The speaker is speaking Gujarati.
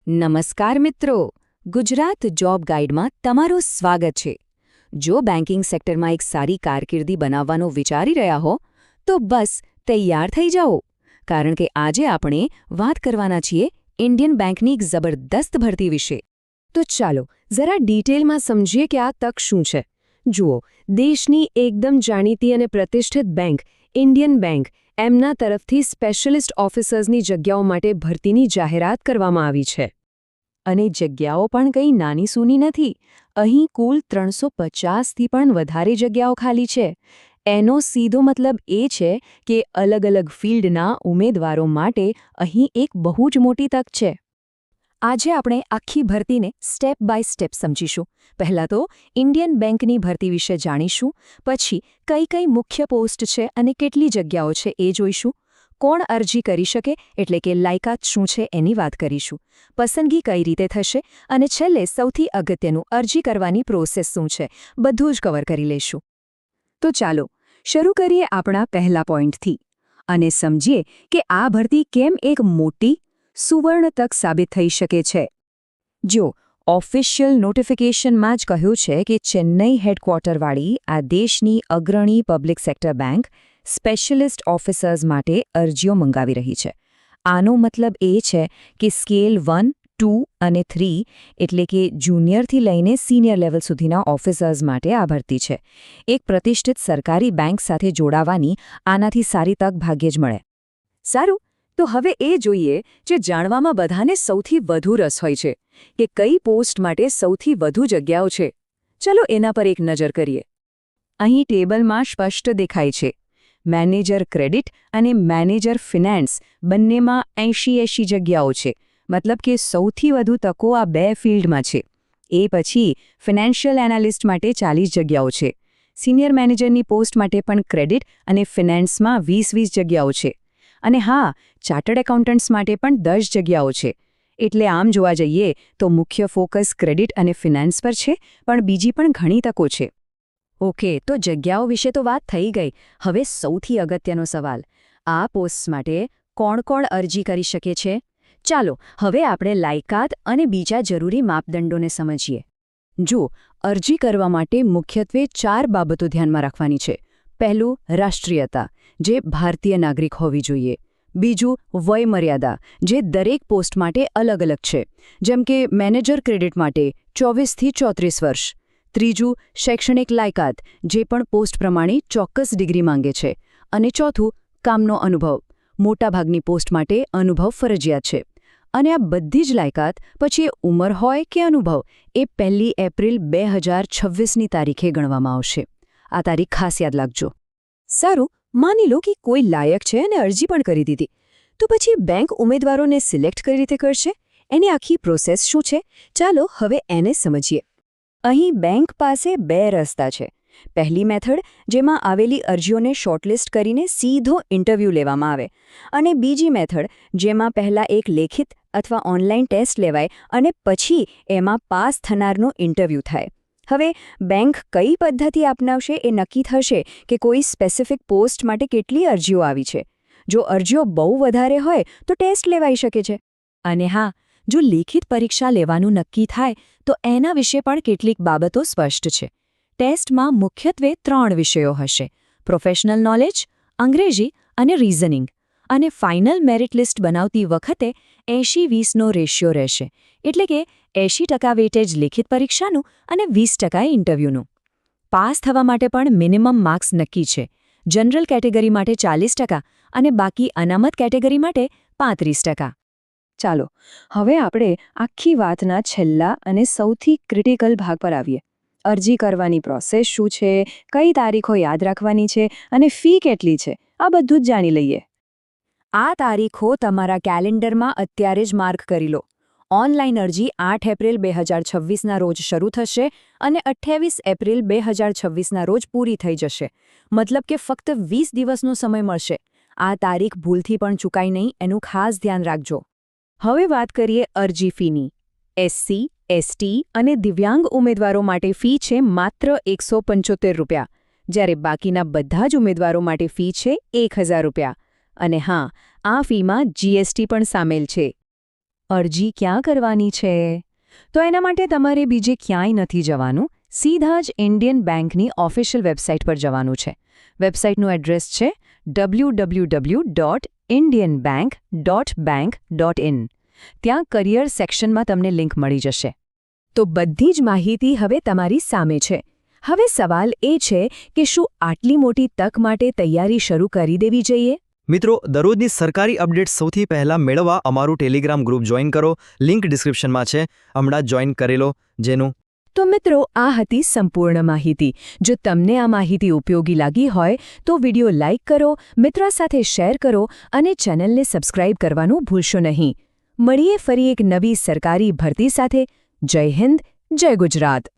નમસ્કાર મિત્રો, ગુજરાત જોબ ગાઈડમાં તમારું સ્વાગત છે. જો બેન્કિંગ સેક્ટરમાં એક સારી કારકિર્દી બનાવવાનું વિચારી રહ્યા હો તો બસ તૈયાર થઈ જાઓ, કારણ કે આજે આપણે વાત કરવાના છીએ ઇન્ડિયન બેંકની એક જબરદસ્ત ભરતી વિશે. તો ચાલો જરા ડિટેલમાં સમજીએ કે આ તક શું છે. જુઓ, દેશની એકદમ જાણીતી અને પ્રતિષ્ઠિત બેંક ઇન્ડિયન બેંક એમના તરફથી સ્પેશિયલિસ્ટ ઓફિસર્સની જગ્યાઓ માટે ભરતીની જાહેરાત કરવામાં આવી છે. અને જગ્યાઓ પણ કંઈ નાની સૂની નથી. અહીં કુલ 350થી પણ વધારે જગ્યાઓ ખાલી છે. એનો સીધો મતલબ એ છે કે અલગ અલગ ફિલ્ડના ઉમેદવારો માટે અહીં એક બહુ જ મોટી તક છે. આજે આપણે આખી ભરતીને સ્ટેપ બાય સ્ટેપ સમજીશું. પહેલાં તો ઇન્ડિયન બેંકની ભરતી વિશે જાણીશું, પછી કઈ કઈ મુખ્ય પોસ્ટ છે અને કેટલી જગ્યાઓ છે એ જોઈશું. કોણ અરજી કરી શકે એટલે કે લાયકાત શું છે એની વાત કરીશું. પસંદગી કઈ રીતે થશે અને છેલ્લે સૌથી અગત્યનું અરજી કરવાની પ્રોસેસ શું છે, બધું જ કવર કરી લઈશું. તો ચાલો શરૂ કરીએ આપણા પહેલા પોઈન્ટથી અને સમજીએ કે આ ભરતી કેમ એક મોટી સુવર્ણ તક સાબિત થઈ શકે છે. જો ઓફિશિયલ નોટિફિકેશનમાં જ કહ્યું છે કે ચેન્નઈ હેડક્વાર્ટરવાળી આ દેશની અગ્રણી public sector bank specialist officers માટે અરજીઓ મંગાવી રહી છે. આનો મતલબ એ છે કે સ્કેલ 1, 2 અને 3 એટલે કે જુનિયરથી લઈને સિનિયર લેવલ સુધીના ઓફિસર્સ માટે આ ભરતી છે. એક પ્રતિષ્ઠિત સરકારી બેંક સાથે જોડાવાની આનાથી સારી તક ભાગ્યે જ મળે. સારું, તો હવે એ જોઈએ જે જાણવામાં બધાને સૌથી વધુ રસ હોય છે કે કઈ પોસ્ટ માટે સૌથી વધુ જગ્યાઓ છે. ચલો એના પર એક નજર કરીએ. અહીં ટેબલમાં સ્પષ્ટ દેખાય છે. મેનેજર ક્રેડિટ અને મેનેજર ફિનાન્સ બંનેમાં 80 જગ્યાઓ છે. મતલબ કે સૌથી વધુ તકો આ બે ફિલ્ડમાં છે. એ પછી ફિનાન્શિયલ એનાલિસ્ટ માટે 40 જગ્યાઓ છે. સિનિયર મેનેજરની પોસ્ટ માટે પણ ક્રેડિટ અને ફિનાન્સમાં 20 જગ્યાઓ છે. અને હા, ચાર્ટર્ડ એકાઉન્ટન્ટ્સ માટે પણ 10 જગ્યાઓ છે. એટલે આમ જોવા જઈએ તો મુખ્ય ફોકસ ક્રેડિટ અને ફિનાન્સ પર છે, પણ બીજી પણ ઘણી તકો છે. ઓકે, તો જગ્યાઓ વિશે તો વાત થઈ ગઈ. હવે સૌથી અગત્યનો સવાલ, આ પોસ્ટ માટે કોણ કોણ અરજી કરી શકે છે? ચાલો હવે આપણે લાયકાત અને બીજા જરૂરી માપદંડોને સમજીએ. જો અરજી કરવા માટે મુખ્યત્વે 4 બાબતો ધ્યાનમાં રાખવાની છે. પહેલું, રાષ્ટ્રીયતા, જે ભારતીય નાગરિક હોવી જોઈએ. બીજું, વયમર્યાદા, જે દરેક પોસ્ટ માટે અલગ અલગ છે. જેમ કે મેનેજર ક્રેડિટ માટે 24થી 34 વર્ષ. ત્રીજું, શૈક્ષણિક લાયકાત, જે પણ પોસ્ટ પ્રમાણે ચોક્કસ ડિગ્રી માંગે છે. અને ચોથું, કામનો અનુભવ. મોટાભાગની પોસ્ટ માટે અનુભવ ફરજિયાત છે. અને આ બધી જ લાયકાત પછી ઉંમર હોય કે અનુભવ એ 1 એપ્રિલ 2026ની તારીખે ગણવામાં આવશે. આ તારીખ ખાસ યાદ રાખજો. સારું, માની લો કે કોઈ લાયક છે અને અરજી પણ કરી દીધી. તો પછી બેંક ઉમેદવારોને સિલેક્ટ કઈ રીતે કરશે? એની આખી પ્રોસેસ શું છે? ચાલો હવે એને સમજીએ. અહીં બેંક પાસે 2 રસ્તા છે. પહેલી મેથડ, જેમાં આવેલી અરજીઓને શોર્ટલિસ્ટ કરીને સીધો ઇન્ટરવ્યૂ લેવામાં આવે. અને બીજી મેથડ, જેમાં પહેલાં એક લેખિત અથવા ઓનલાઈન ટેસ્ટ લેવાય અને પછી એમાં પાસ થનારનો ઇન્ટરવ્યૂ થાય. હવે બેંક કઈ પદ્ધતિ અપનાવશે એ નક્કી થશે કે કોઈ સ્પેસિફિક પોસ્ટ માટે કેટલી અરજીઓ આવી છે. જો અરજીઓ બહુ વધારે હોય તો ટેસ્ટ લેવાઈ શકે છે. અને હા, જો લેખિત પરીક્ષા લેવાનું નક્કી થાય તો એના વિશે પણ કેટલીક બાબતો સ્પષ્ટ છે. ટેસ્ટમાં મુખ્યત્વે 3 વિષયો હશે: પ્રોફેશનલ નોલેજ, અંગ્રેજી અને રીઝનિંગ. અને ફાઇનલ મેરિટ લિસ્ટ બનાવતી વખતે 80-20નો રેશિયો રહેશે. એટલે કે 80% વેટેજ લેખિત પરીક્ષાનું અને 20% ઇન્ટરવ્યૂનું. પાસ થવા માટે પણ મિનિમમ માર્ક્સ નક્કી છે. જનરલ કેટેગરી માટે 40% અને બાકી અનામત કેટેગરી માટે 35%. ચાલો હવે આપણે આખી વાતના છેલ્લા અને સૌથી ક્રિટિકલ ભાગ પર આવીએ. અરજી કરવાની પ્રોસેસ શું છે, કઈ તારીખો યાદ રાખવાની છે અને ફી કેટલી છે, આ બધું જ જાણી લઈએ. આ તારીખો તમારા કેલેન્ડરમાં અત્યારે જ માર્ક કરી લો. ઓનલાઈન અરજી 8 એપ્રિલ 2026ના રોજ શરૂ થશે અને 28 એપ્રિલ 2026ના રોજ પૂરી થઈ જશે. મતલબ કે ફક્ત 20 દિવસનો સમય મળશે. આ તારીખ ભૂલથી પણ ચૂકાય નહીં, એનું ખાસ ધ્યાન રાખજો. હવે વાત કરીએ અરજી ફીની. એસસી, એસટી અને દિવ્યાંગ ઉમેદવારો માટે ફી છે માત્ર ₹175, જ્યારે બાકીના બધા જ ઉમેદવારો માટે ફી છે ₹1000. અને હા, આ ફીમાં જીએસટી પણ સામેલ છે. અરજી ક્યાં કરવાની છે? તો એના માટે તમારે બીજે ક્યાંય નથી જવાનું, સીધા જ ઇન્ડિયન બેંકની ઓફિશિયલ વેબસાઇટ પર જવાનું છે. વેબસાઇટનું એડ્રેસ છે www.indianbank.bank.in. ત્યાં કરિયર સેક્શનમાં તમને લિંક મળી જશે. તો બધી જ માહિતી હવે તમારી સામે છે. હવે સવાલ એ છે કે શું આટલી મોટી તક માટે તૈયારી શરૂ કરી દેવી જોઈએ? મિત્રો, દરરોજની સરકારી અપડેટ સૌથી પહેલા મેળવવા અમારું ટેલિગ્રામ ગ્રુપ જોઈન કરો. લિંક ડિસ્ક્રિપ્શનમાં છે. હમણાં જ જોઈન કરી લો. તો મિત્રો, આ હતી સંપૂર્ણ માહિતી. જો તમને આ માહિતી ઉપયોગી લાગી હોય તો વિડિયો લાઇક કરો, મિત્રો સાથે શેર કરો અને ચેનલને સબસ્ક્રાઇબ કરવાનું ભૂલશો નહીં. મળીએ ફરી એક નવી સરકારી ભરતી સાથે. જય હિન્દ, જય ગુજરાત.